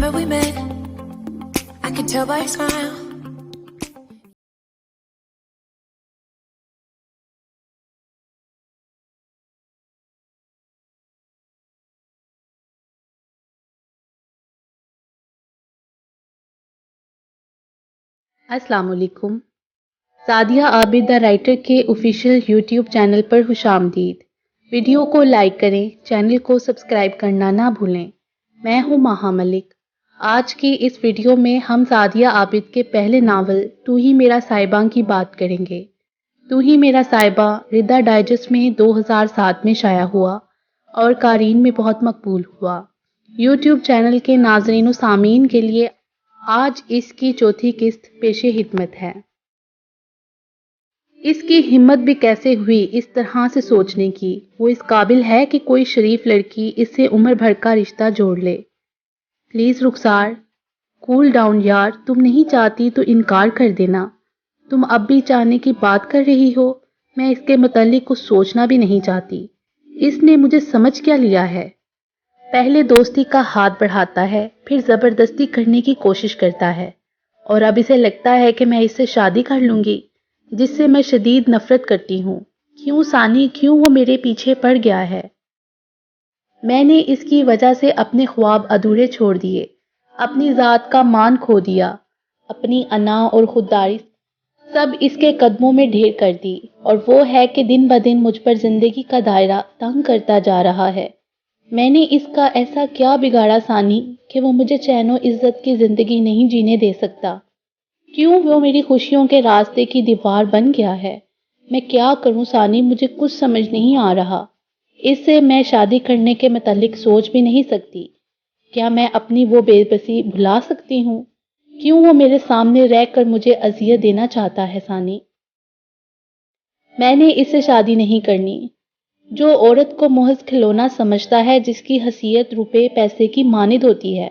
remember we met. I could tell by your smile. السلام علیکم. سعدیہ عابد the writer کے official YouTube channel پر خوش آمدید. ویڈیو کو لائک کریں، چینل کو سبسکرائب کرنا نہ بھولیں. میں ہوں ماہا ملک. آج کی اس ویڈیو میں ہم سعدیہ عابد کے پہلے ناول تو ہی میرا صاحبہ کی بات کریں گے. تو ہی میرا صاحبہ ردا ڈائجسٹ میں 2007 میں شائع ہوا اور قارئین میں بہت مقبول ہوا. یوٹیوب چینل کے ناظرین و سامعین کے لیے آج اس کی چوتھی قسط پیش خدمت ہے. اس کی ہمت بھی کیسے ہوئی اس طرح سے سوچنے کی. وہ اس قابل ہے کہ کوئی شریف لڑکی اس سے عمر بھر کا رشتہ جوڑ لے. پلیز رخسار، کول ڈاؤن یار. تم نہیں چاہتی تو انکار کر دینا. تم اب بھی چاہنے کی بات کر رہی ہو. میں اس کے متعلق کچھ سوچنا بھی نہیں چاہتی. اس نے مجھے سمجھ کیا لیا ہے؟ پہلے دوستی کا ہاتھ بڑھاتا ہے، پھر زبردستی کرنے کی کوشش کرتا ہے، اور اب اسے لگتا ہے کہ میں اس سے شادی کر لوں گی جس سے میں شدید نفرت کرتی ہوں. کیوں ثانی، کیوں وہ میرے پیچھے پڑ گیا ہے؟ میں نے اس کی وجہ سے اپنے خواب ادھورے چھوڑ دیے، اپنی ذات کا مان کھو دیا، اپنی انا اور خودداری سب اس کے قدموں میں ڈھیر کر دی. اور وہ ہے کہ دن بدن مجھ پر زندگی کا دائرہ تنگ کرتا جا رہا ہے. میں نے اس کا ایسا کیا بگاڑا ثانی کہ وہ مجھے چین و عزت کی زندگی نہیں جینے دے سکتا؟ کیوں وہ میری خوشیوں کے راستے کی دیوار بن گیا ہے؟ میں کیا کروں ثانی، مجھے کچھ سمجھ نہیں آ رہا. اس سے میں شادی کرنے کے متعلق سوچ بھی نہیں سکتی. کیا میں اپنی وہ بے بسی بھلا سکتی ہوں؟ کیوں وہ میرے سامنے رہ کر مجھے اذیت دینا چاہتا ہے ثانی؟ میں نے اس سے شادی نہیں کرنی. جو عورت کو محض کھلونا سمجھتا ہے، جس کی حیثیت روپے پیسے کی مانند ہوتی ہے،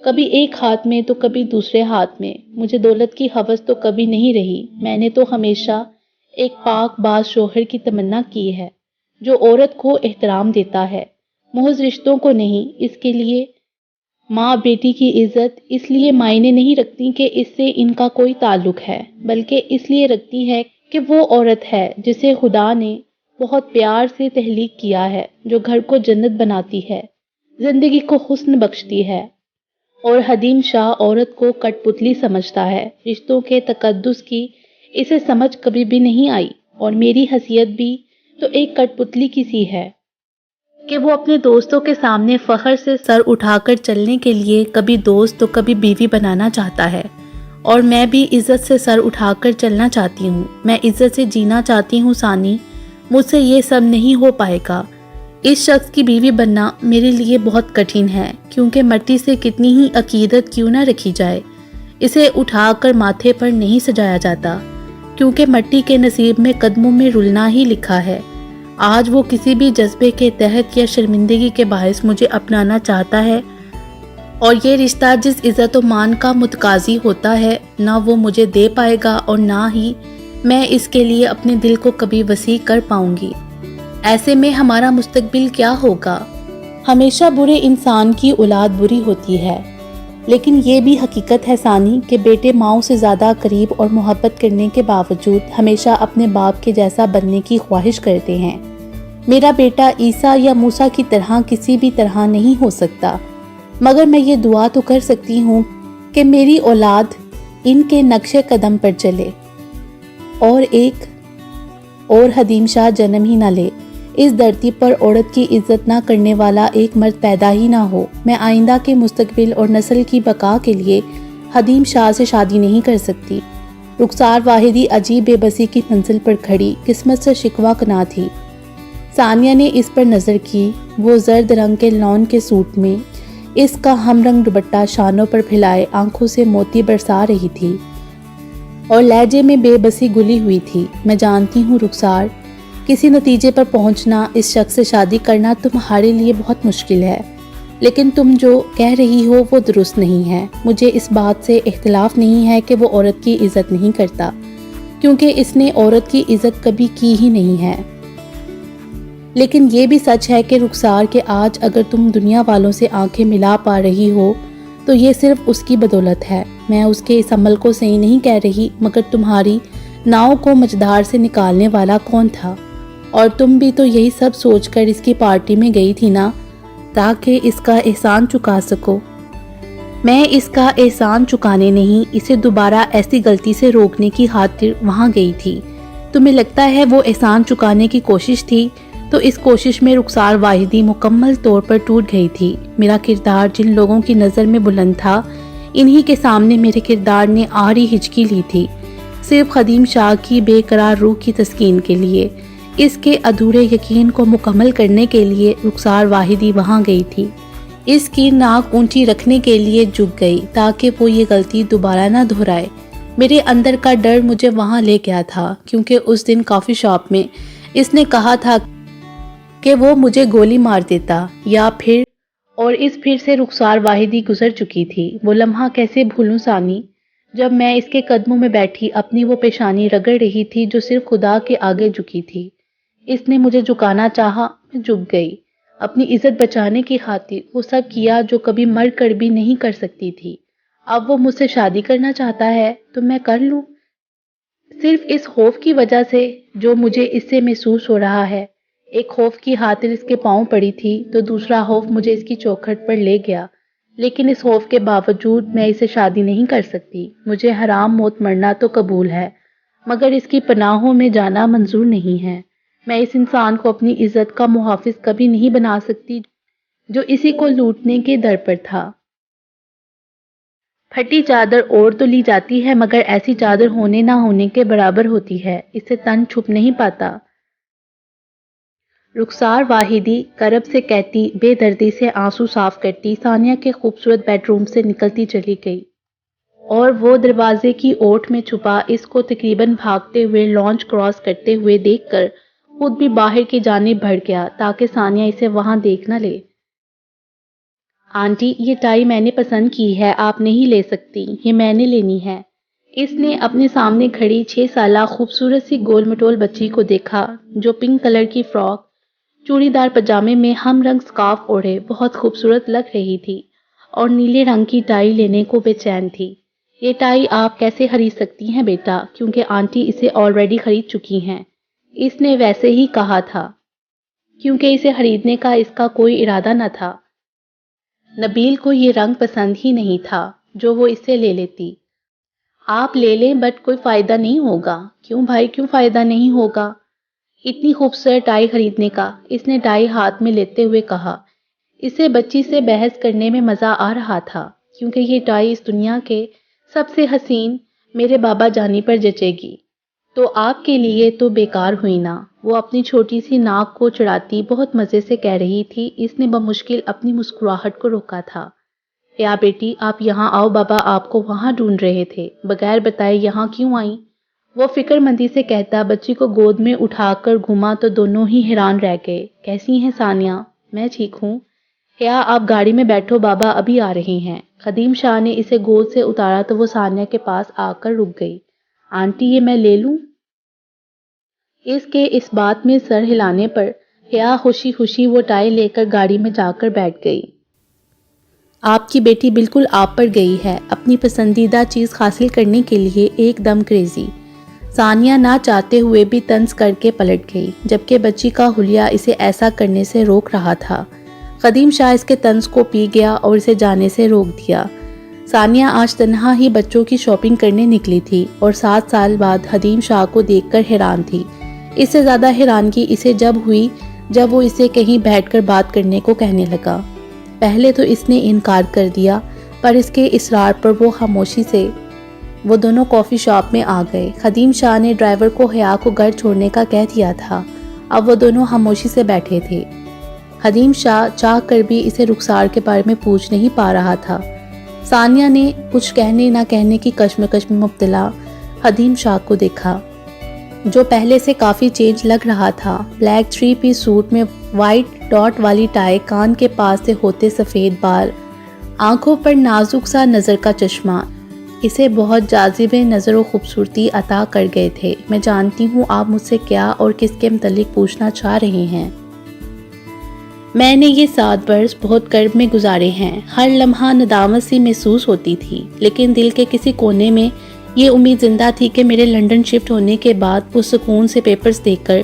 کبھی ایک ہاتھ میں تو کبھی دوسرے ہاتھ میں. مجھے دولت کی ہوس تو کبھی نہیں رہی. میں نے تو ہمیشہ ایک پاک باز شوہر کی تمنا کی ہے جو عورت کو احترام دیتا ہے، محض رشتوں کو نہیں. اس کے لیے ماں بیٹی کی عزت اس لیے معنی نہیں رکھتی کہ اس سے ان کا کوئی تعلق ہے، بلکہ اس لیے رکھتی ہے کہ وہ عورت ہے جسے خدا نے بہت پیار سے تخلیق کیا ہے، جو گھر کو جنت بناتی ہے، زندگی کو حسن بخشتی ہے. اور حدیم شاہ عورت کو کٹ پتلی سمجھتا ہے. رشتوں کے تقدس کی اسے سمجھ کبھی بھی نہیں آئی، اور میری حیثیت بھی تو ایک کٹ پتلی کی سی ہے کہ وہ اپنے دوستوں کے سامنے فخر سے سر اٹھا کر چلنے کے لیے کبھی دوست تو کبھی بیوی بنانا چاہتا ہے. اور میں بھی عزت سے سر اٹھا کر چلنا چاہتی ہوں. میں عزت سے جینا چاہتی ہوں ثانی. مجھ سے یہ سب نہیں ہو پائے گا. اس شخص کی بیوی بننا میرے لیے بہت کٹھن ہے، کیونکہ مٹی سے کتنی ہی عقیدت کیوں نہ رکھی جائے، اسے اٹھا کر ماتھے پر نہیں سجایا جاتا، کیونکہ مٹی کے نصیب میں قدموں میں رلنا ہی لکھا ہے. آج وہ کسی بھی جذبے کے تحت یا شرمندگی کے باعث مجھے اپنانا چاہتا ہے، اور یہ رشتہ جس عزت و مان کا متقاضی ہوتا ہے نہ وہ مجھے دے پائے گا، اور نہ ہی میں اس کے لیے اپنے دل کو کبھی وسیع کر پاؤں گی. ایسے میں ہمارا مستقبل کیا ہوگا؟ ہمیشہ برے انسان کی اولاد بری ہوتی ہے، لیکن یہ بھی حقیقت ہے ثانی کہ بیٹے ماؤں سے زیادہ قریب اور محبت کرنے کے باوجود ہمیشہ اپنے باپ کے جیسا بننے کی خواہش کرتے ہیں. میرا بیٹا عیسیٰ یا موسیٰ کی طرح کسی بھی طرح نہیں ہو سکتا، مگر میں یہ دعا تو کر سکتی ہوں کہ میری اولاد ان کے نقش قدم پر چلے اور ایک اور حدیم شاہ جنم ہی نہ لے. اس دھرتی پر عورت کی عزت نہ کرنے والا ایک مرد پیدا ہی نہ ہو. میں آئندہ کے مستقبل اور نسل کی بقا کے لیے حدیم شاہ سے شادی نہیں کر سکتی. رخسار واحدی عجیب بے بسی کی منزل پر کھڑی قسمت سے شکوہ کنا تھی. ثانیہ نے اس پر نظر کی. وہ زرد رنگ کے لون کے سوٹ میں اس کا ہم رنگ دوپٹہ شانوں پر پھیلائے آنکھوں سے موتی برسا رہی تھی اور لہجے میں بے بسی گلی ہوئی تھی. میں جانتی ہوں رخسار، کسی نتیجے پر پہنچنا، اس شخص سے شادی کرنا تمہارے لیے بہت مشکل ہے، لیکن تم جو کہہ رہی ہو وہ درست نہیں ہے. مجھے اس بات سے اختلاف نہیں ہے کہ وہ عورت کی عزت نہیں کرتا، کیونکہ اس نے عورت کی عزت کبھی کی ہی نہیں ہے. لیکن یہ بھی سچ ہے کہ رخسار کے آج اگر تم دنیا والوں سے آنکھیں ملا پا رہی ہو تو یہ صرف اس کی بدولت ہے۔ میں اس کے اس عمل کو صحیح نہیں کہہ رہی، مگر تمہاری ناؤ کو مجدار سے نکالنے والا کون تھا؟ اور تم بھی تو یہی سب سوچ کر اس کی پارٹی میں گئی تھی نا، تاکہ اس کا احسان چکا سکو۔ میں اس کا احسان چکانے نہیں، اسے دوبارہ ایسی غلطی سے روکنے کی خاطر وہاں گئی تھی۔ تمہیں لگتا ہے وہ احسان چکانے کی کوشش تھی؟ تو اس کوشش میں رخسار واحدی مکمل طور پر ٹوٹ گئی تھی۔ میرا کردار جن لوگوں کی نظر میں بلند تھا، انہی کے سامنے میرے کردار نے آڑی ہچکی لی تھی، صرف خدیم شاہ کی بے قرار روح کی تسکین کے لیے۔ اس کے ادھورے یقین کو مکمل کرنے کے لیے رخسار واحدی وہاں گئی تھی، اس کی ناک اونچی رکھنے کے لیے جھک گئی تاکہ وہ یہ غلطی دوبارہ نہ دہرائے۔ میرے اندر کا ڈر مجھے وہاں لے گیا تھا، کیونکہ اس دن کافی شاپ میں اس نے کہا تھا کہ وہ مجھے گولی مار دیتا یا پھر، اور اس پھر سے رخسار واحدی گزر چکی تھی۔ وہ لمحہ کیسے بھولوں ثانی، جب میں اس کے قدموں میں بیٹھی اپنی وہ پیشانی رگڑ رہی تھی جو صرف خدا کے آگے جھکی تھی۔ اس نے مجھے جھکانا چاہا، میں جھک گئی۔ اپنی عزت بچانے کی خاطر وہ سب کیا جو کبھی مر کر بھی نہیں کر سکتی تھی۔ اب وہ مجھ سے شادی کرنا چاہتا ہے تو میں کر لوں، صرف اس خوف کی وجہ سے جو مجھے اس سے محسوس ہو رہا ہے۔ ایک خوف کی خاطر اس کے پاؤں پڑی تھی تو دوسرا خوف مجھے اس کی چوکھٹ پر لے گیا، لیکن اس خوف کے باوجود میں اسے شادی نہیں کر سکتی۔ مجھے حرام موت مرنا تو قبول ہے، مگر اس کی پناہوں میں جانا منظور نہیں ہے۔ میں اس انسان کو اپنی عزت کا محافظ کبھی نہیں بنا سکتی جو اسی کو لوٹنے کے در پر تھا۔ پھٹی چادر اوڑھ تو لی جاتی ہے، مگر ایسی چادر ہونے نہ ہونے کے برابر ہوتی ہے، اس سے تن چھپ نہیں پاتا۔ رخسار واحدی کرب سے کہتی، بے دردی سے آنسو صاف کرتی، ثانیہ کے خوبصورت بیڈ روم سے نکلتی چلی گئی، اور وہ دروازے کی اوٹ میں چھپا اس کو تقریباً بھاگتے ہوئے لانچ کراس کرتے ہوئے دیکھ کر خود بھی باہر کی جانب بڑھ گیا تاکہ ثانیہ اسے وہاں دیکھ نہ لے۔ آنٹی، یہ ٹائی میں نے پسند کی ہے، آپ نہیں لے سکتی، یہ میں نے لینی ہے۔ اس نے اپنے سامنے کھڑی 6 سالہ خوبصورت سی گول مٹول بچی کو دیکھا جو پنک کلر کی فراک، چوڑی دار پجامے میں ہم رنگ سکارف اوڑھے بہت خوبصورت لگ رہی تھی، اور نیلے رنگ کی ٹائی لینے کو بے چین تھی۔ یہ ٹائی آپ کیسے خرید سکتی ہیں بیٹا، کیونکہ آنٹی اسے آلریڈی خرید چکی ہیں۔ اس نے ویسے ہی کہا تھا، کیونکہ اسے خریدنے کا اس کا کوئی ارادہ نہ تھا۔ نبیل کو یہ رنگ پسند ہی نہیں تھا جو وہ اس سے لے لیتی۔ آپ لے لیں، بٹ کوئی فائدہ نہیں ہوگا۔ کیوں بھائی، کیوں فائدہ نہیں ہوگا اتنی خوبصورت ٹائی خریدنے کا؟ اس نے ٹائی ہاتھ میں لیتے ہوئے کہا۔ اسے بچی سے بحث کرنے میں مزہ آ رہا تھا، کیونکہ یہ ٹائی اس دنیا کے سب سے حسین میرے بابا جانی پر جچے گی، تو آپ کے لیے تو بیکار ہوئی نا۔ وہ اپنی چھوٹی سی ناک کو چڑھاتی بہت مزے سے کہہ رہی تھی۔ اس نے بمشکل اپنی مسکراہٹ کو روکا تھا۔ یا بیٹی، آپ یہاں آؤ، بابا آپ کو وہاں ڈھونڈ رہے تھے، بغیر بتائے یہاں کیوں آئیں؟ وہ فکر مندی سے کہتا بچی کو گود میں اٹھا کر گھوما تو دونوں ہی حیران رہ گئے۔ کیسی ہیں ثانیہ؟ میں ٹھیک ہوں۔ یا آپ گاڑی میں بیٹھو، بابا ابھی آ رہے ہیں۔ خدیم شاہ نے اسے گود سے اتارا تو وہ ثانیہ کے پاس آ کر رک گئی۔ آنٹی، یہ میں لے لوں؟ اس کے اس بات میں سر ہلانے پر حیا خوشی خوشی وہ ٹائی لے کر گاڑی میں جا کر بیٹھ گئی۔ آپ کی بیٹی بالکل آپ پر گئی ہے، اپنی پسندیدہ چیز حاصل کرنے کے لیے ایک دم کریزی۔ ثانیہ نہ چاہتے ہوئے بھی طنز کر کے پلٹ گئی، جبکہ بچی کا حلیہ اسے ایسا کرنے سے روک رہا تھا۔ خدیم شاہ اس کے طنز کو پی گیا اور اسے جانے سے روک دیا۔ ثانیہ آج تنہا ہی بچوں کی شاپنگ کرنے نکلی تھی اور 7 سال بعد خدیم شاہ کو دیکھ کر حیران تھی۔ اس سے زیادہ حیرانگی اسے جب ہوئی جب وہ اسے کہیں بیٹھ کر بات کرنے کو کہنے لگا۔ پہلے تو اس نے انکار کر دیا، پر اس کے اصرار پر وہ خاموشی سے وہ دونوں کافی شاپ میں آ گئے۔ خدیم شاہ نے ڈرائیور کو حیا کو گھر چھوڑنے کا کہہ دیا تھا، اب وہ دونوں خاموشی سے بیٹھے تھے۔ خدیم شاہ چاہ کر بھی اسے رخسار کے بارے میں پوچھ نہیں پا رہا تھا۔ ثانیہ نے کچھ کہنے نہ کہنے کی کشمکش میں مبتلا خدیم شاہ کو دیکھا، جو پہلے سے کافی چینج لگ رہا تھا۔ بلیک 3 پیس سوٹ میں وائٹ ڈاٹ والی ٹائی، کان کے پاس سے ہوتے سفید بال، آنکھوں پر نازک سا نظر کا چشمہ اسے بہت جاذب نظر و خوبصورتی عطا کر گئے تھے۔ میں جانتی ہوں آپ مجھ سے کیا اور کس کے متعلق پوچھنا چاہ رہے ہیں۔ میں نے یہ 7 برس بہت کرب میں گزارے ہیں، ہر لمحہ ندامت سی محسوس ہوتی تھی، لیکن دل کے کسی کونے میں یہ امید زندہ تھی کہ میرے لنڈن شفٹ ہونے کے بعد وہ سکون سے پیپرز دیکھ کر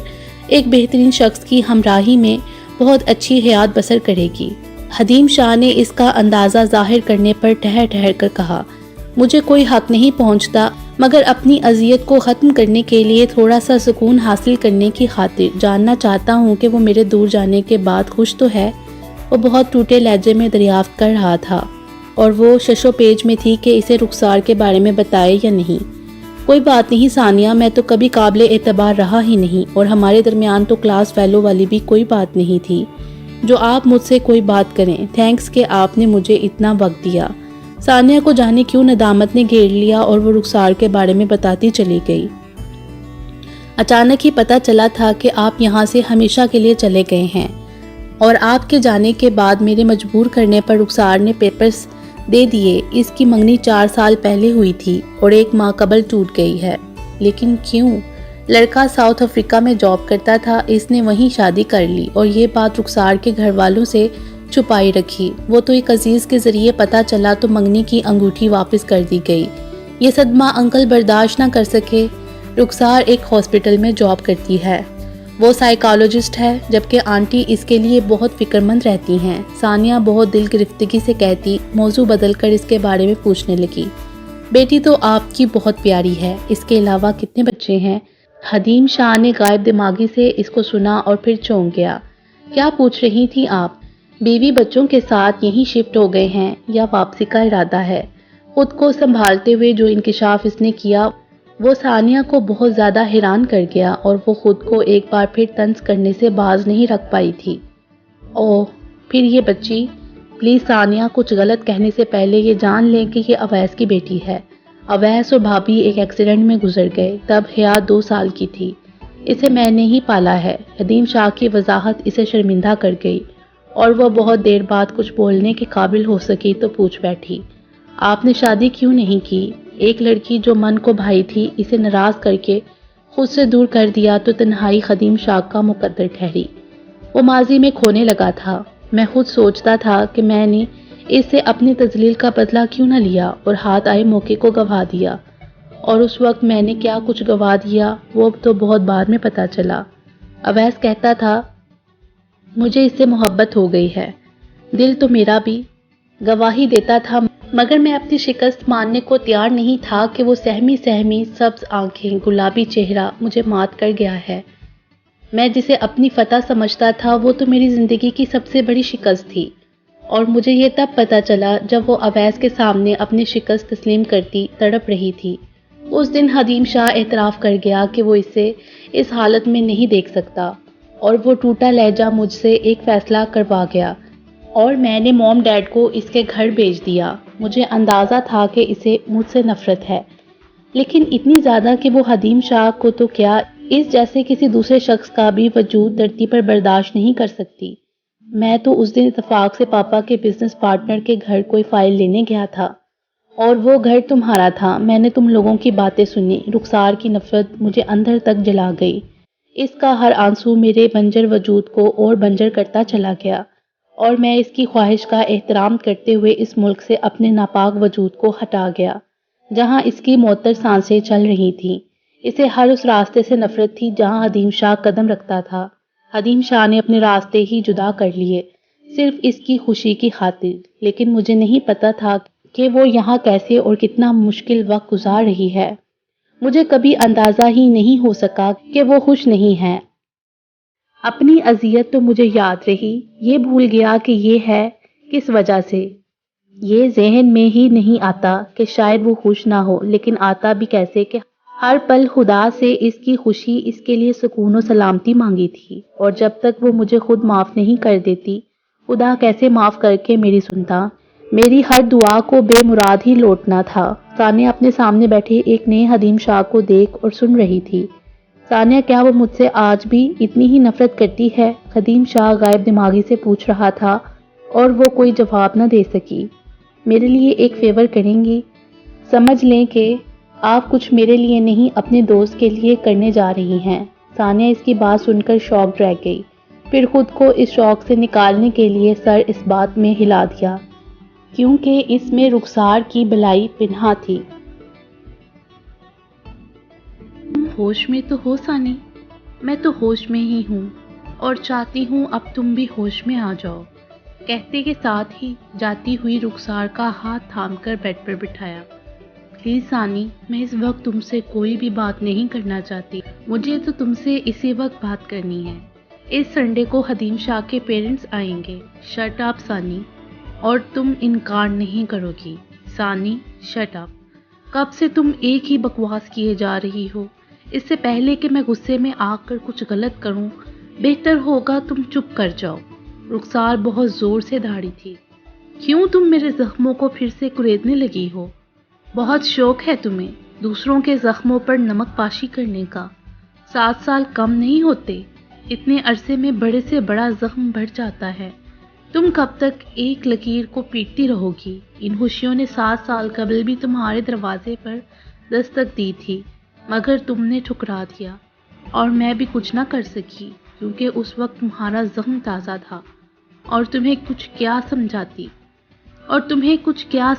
ایک بہترین شخص کی ہمراہی میں بہت اچھی حیات بسر کرے گی۔ حدیم شاہ نے اس کا اندازہ ظاہر کرنے پر ٹھہر ٹھہر کر کہا، مجھے کوئی حق نہیں پہنچتا، مگر اپنی اذیت کو ختم کرنے کے لیے تھوڑا سا سکون حاصل کرنے کی خاطر جاننا چاہتا ہوں کہ وہ میرے دور جانے کے بعد خوش تو ہے۔ وہ بہت ٹوٹے لہجے میں دریافت کر رہا تھا اور وہ ششو پیج میں تھی کہ اسے رخسار کے بارے میں بتائے یا نہیں۔ کوئی بات نہیں ثانیہ، میں تو کبھی قابل اعتبار رہا ہی نہیں، اور ہمارے درمیان تو کلاس فیلو والی بھی کوئی بات نہیں تھی جو آپ مجھ سے کوئی بات کریں۔ تھینکس کہ آپ نے مجھے اتنا وقت دیا۔ ثانیہ کو جانے کیوں ندامت نے گھیر لیا اور وہ رخسار کے بارے میں بتاتی چلی گئی۔ اچانک ہی پتہ چلا تھا کہ آپ یہاں سے ہمیشہ کے لیے چلے گئے ہیں، اور آپ کے جانے کے بعد میرے مجبور کرنے پر رخسار نے پیپرز دے دیے۔ اس کی منگنی 4 سال پہلے ہوئی تھی اور 1 ماہ قبل ٹوٹ گئی ہے۔ لیکن کیوں؟ لڑکا ساؤتھ افریقہ میں جاب کرتا تھا، اس نے وہیں شادی کر لی اور یہ بات رخسار کے گھر والوں سے چھپائی رکھی۔ وہ تو ایک عزیز کے ذریعے پتہ چلا تو منگنی کی انگوٹھی واپس کر دی گئی۔ یہ صدمہ انکل برداشت نہ کر سکے۔ رخسار ایک ہاسپٹل میں جاب کرتی ہے، وہ سائیکالوجسٹ ہے، جبکہ آنٹی اس کے لیے بہت فکر مند رہتی ہیں۔ ثانیہ بہت دل گرفتگی سے کہتی، موضوع بدل کر اس کے بارے میں پوچھنے لگی۔ بیٹی تو آپ کی بہت پیاری ہے، اس کے علاوہ کتنے بچے ہیں؟ حدیم شاہ نے غائب دماغی سے اس کو سنا اور پھر چونک گیا۔ کیا پوچھ رہی تھی آپ؟ بیوی بچوں کے ساتھ یہیں شفٹ ہو گئے ہیں یا واپسی کا ارادہ ہے؟ خود کو سنبھالتے ہوئے جو انکشاف اس نے کیا وہ ثانیہ کو بہت زیادہ حیران کر گیا، اور وہ خود کو ایک بار پھر طنز کرنے سے باز نہیں رکھ پائی تھی۔ اوہ، پھر یہ بچی؟ پلیز ثانیہ، کچھ غلط کہنے سے پہلے یہ جان لیں کہ یہ اویس کی بیٹی ہے۔ اویس اور بھابھی ایک ایکسیڈنٹ میں گزر گئے، تب حیات 2 سال کی تھی۔ اسے میں نے ہی پالا ہے۔ حدیم شاہ کی وضاحت اسے شرمندہ کر گئی، اور وہ بہت دیر بعد کچھ بولنے کے قابل ہو سکی تو پوچھ بیٹھی، آپ نے شادی کیوں نہیں کی؟ ایک لڑکی جو من کو بھائی تھی، اسے ناراض کر کے خود سے دور کر دیا تو تنہائی حدیم شاہ کا مقدر ٹھہری۔ وہ ماضی میں کھونے لگا تھا۔ میں خود سوچتا تھا کہ میں نے اس سے اپنی تذلیل کا بدلہ کیوں نہ لیا اور ہاتھ آئے موقع کو گنوا دیا، اور اس وقت میں نے کیا کچھ گنوا دیا وہ تو بہت بعد میں پتہ چلا۔ اویس کہتا تھا مجھے اس سے محبت ہو گئی ہے، دل تو میرا بھی گواہی دیتا تھا، مگر میں اپنی شکست ماننے کو تیار نہیں تھا کہ وہ سہمی سہمی سبز آنکھیں، گلابی چہرہ مجھے مات کر گیا ہے۔ میں جسے اپنی فتح سمجھتا تھا وہ تو میری زندگی کی سب سے بڑی شکست تھی، اور مجھے یہ تب پتہ چلا جب وہ اویس کے سامنے اپنی شکست تسلیم کرتی تڑپ رہی تھی۔ اس دن حدیم شاہ اعتراف کر گیا کہ وہ اسے اس حالت میں نہیں دیکھ سکتا، اور وہ ٹوٹا لہجہ مجھ سے ایک فیصلہ کروا گیا، اور میں نے موم ڈیڈ کو اس کے گھر بھیج دیا۔ مجھے اندازہ تھا کہ اسے مجھ سے نفرت ہے، لیکن اتنی زیادہ کہ وہ حدیم شاہ کو تو کیا اس جیسے کسی دوسرے شخص کا بھی وجود دھرتی پر برداشت نہیں کر سکتی۔ میں تو اس دن اتفاق سے پاپا کے بزنس پارٹنر کے گھر کوئی فائل لینے گیا تھا، اور وہ گھر تمہارا تھا۔ میں نے تم لوگوں کی باتیں سنی، رخسار کی نفرت مجھے اندر تک جلا گئی۔ اس کا ہر آنسو میرے بنجر وجود کو اور بنجر کرتا چلا گیا، اور میں اس کی خواہش کا احترام کرتے ہوئے اس ملک سے اپنے ناپاک وجود کو ہٹا گیا جہاں اس کی معطر سانسیں چل رہی تھیں۔ اسے ہر اس راستے سے نفرت تھی جہاں حدیم شاہ قدم رکھتا تھا۔ حدیم شاہ نے اپنے راستے ہی جدا کر لیے صرف اس کی خوشی کی خاطر، لیکن مجھے نہیں پتا تھا کہ وہ یہاں کیسے اور کتنا مشکل وقت گزار رہی ہے۔ مجھے کبھی اندازہ ہی نہیں ہو سکا کہ وہ خوش نہیں ہے۔ اپنی اذیت تو مجھے یاد رہی، یہ بھول گیا کہ یہ ہے کس وجہ سے۔ یہ ذہن میں ہی نہیں آتا کہ شاید وہ خوش نہ ہو، لیکن آتا بھی کیسے کہ ہر پل خدا سے اس کی خوشی، اس کے لیے سکون و سلامتی مانگی تھی، اور جب تک وہ مجھے خود معاف نہیں کر دیتی، خدا کیسے معاف کر کے میری سنتا؟ میری ہر دعا کو بے مراد ہی لوٹنا تھا۔ ثانیہ اپنے سامنے بیٹھے ایک نئے حدیم شاہ کو دیکھ اور سن رہی تھی۔ ثانیہ، کیا وہ مجھ سے آج بھی اتنی ہی نفرت کرتی ہے؟ حدیم شاہ غائب دماغی سے پوچھ رہا تھا، اور وہ کوئی جواب نہ دے سکی۔ میرے لیے ایک فیور کریں گی؟ سمجھ لیں کہ آپ کچھ میرے لیے نہیں اپنے دوست کے لیے کرنے جا رہی ہیں۔ ثانیہ اس کی بات سن کر شاکڈ رہ گئی۔ پھر خود کو اس شوق سے نکالنے کے لیے سر اس بات میں ہلا دیا کیونکہ اس میں رخسار کی بھلائی پنہاں تھی۔ تم ہوش میں تو ہو ثانی؟ میں تو ہوش میں ہی ہوں اور چاہتی ہوں اب تم بھی ہوش میں آ جاؤ، کہتے کے ساتھ ہی جاتی ہوئی رخسار کا ہاتھ تھام کر بیڈ پر بٹھایا۔ پلیز ثانی، میں اس وقت تم سے کوئی بھی بات نہیں کرنا چاہتی، مجھے تو تم سے اسی وقت بات کرنی ہے۔ اس سنڈے کو حدیم شاہ کے پیرنٹس آئیں گے۔ شٹ اپ ثانی، اور تم انکار نہیں کرو گی۔ ثانی شٹ اپ، کب سے تم ایک ہی بکواس کیے جا رہی ہو؟ اس سے پہلے کہ میں غصے میں آ کر کچھ غلط کروں، بہتر ہوگا تم چپ کر جاؤ۔ رخسار بہت زور سے دھاڑی تھی۔ کیوں تم میرے زخموں کو پھر سے کریدنے لگی ہو؟ بہت شوق ہے تمہیں دوسروں کے زخموں پر نمک پاشی کرنے کا۔ 7 سال کم نہیں ہوتے، اتنے عرصے میں بڑے سے بڑا زخم بڑھ جاتا ہے۔ تم کب تک ایک لکیر کو پیٹتی رہو گی؟ ان خوشیوں نے 7 سال قبل بھی تمہارے دروازے پر دستک دی تھی، مگر تم نے ٹھکرا دیا، اور میں بھی کچھ نہ کر سکی کیونکہ اس وقت تمہارا زخم تازہ تھا اور تمہیں کچھ کیا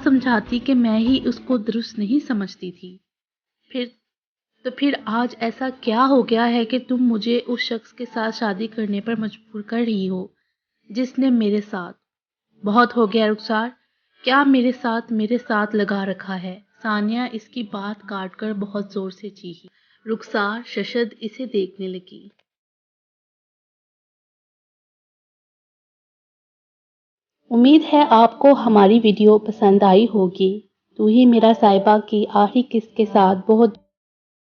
سمجھاتی کہ میں ہی اس کو درست نہیں سمجھتی تھی۔ پھر آج ایسا کیا ہو گیا ہے کہ تم مجھے اس شخص کے ساتھ شادی کرنے پر مجبور کر رہی ہو جس نے میرے ساتھ… بہت ہو گیا رخسار، کیا میرے ساتھ لگا رکھا ہے؟ ثانیہ اس کی بات کاٹ کر بہت زور سے چیخی۔ رخسار ششد اسے دیکھنے لگی۔ امید ہے آپ کو ہماری ویڈیو پسند آئی ہوگی۔ تو ہی میرا صاحبہ کی آخری قسط کے ساتھ بہت